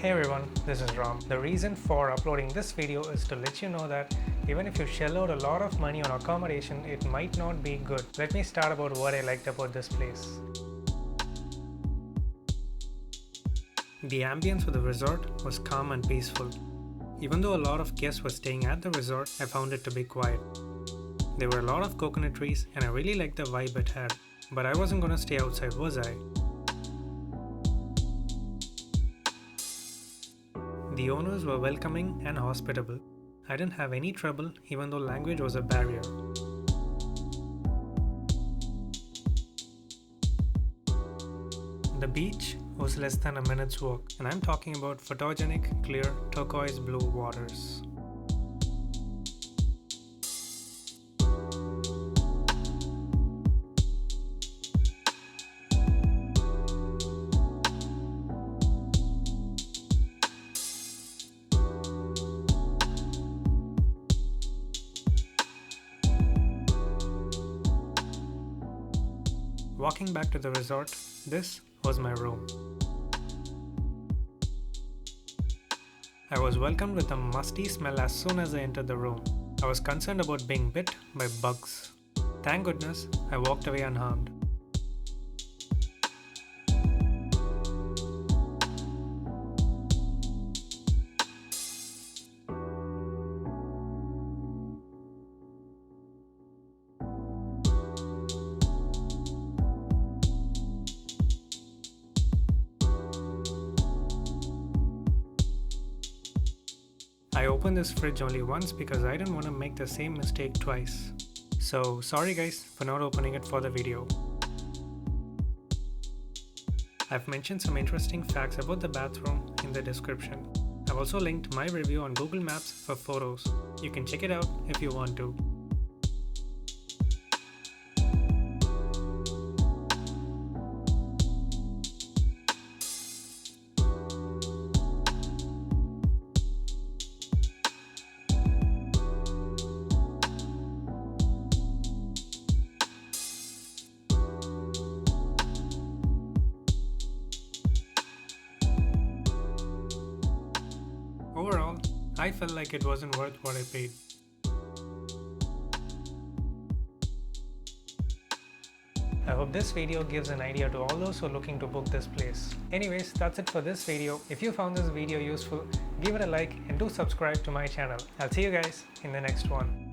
Hey everyone, this is Ram. The reason for uploading this video is to let you know that even if you shell out a lot of money on accommodation, it might not be good. Let me start about what I liked about this place. The ambience of the resort was calm and peaceful. Even though a lot of guests were staying at the resort, I found it to be quiet. There were a lot of coconut trees and I really liked the vibe it had. But I wasn't gonna stay outside, was I? The owners were welcoming and hospitable. I didn't have any trouble even though language was a barrier. The beach was less than a minute's walk, and I'm talking about photogenic, clear, turquoise blue waters. Walking back to the resort, this was my room. I was welcomed with a musty smell as soon as I entered the room. I was concerned about being bit by bugs. Thank goodness, I walked away unharmed. I opened this fridge only once because I didn't want to make the same mistake twice. So sorry guys for not opening it for the video. I've mentioned some interesting facts about the bathroom in the description. I've also linked my review on Google Maps for photos. You can check it out if you want to. Overall, I felt like it wasn't worth what I paid. I hope this video gives an idea to all those who are looking to book this place. Anyways, that's it for this video. If you found this video useful, give it a like and do subscribe to my channel. I'll see you guys in the next one.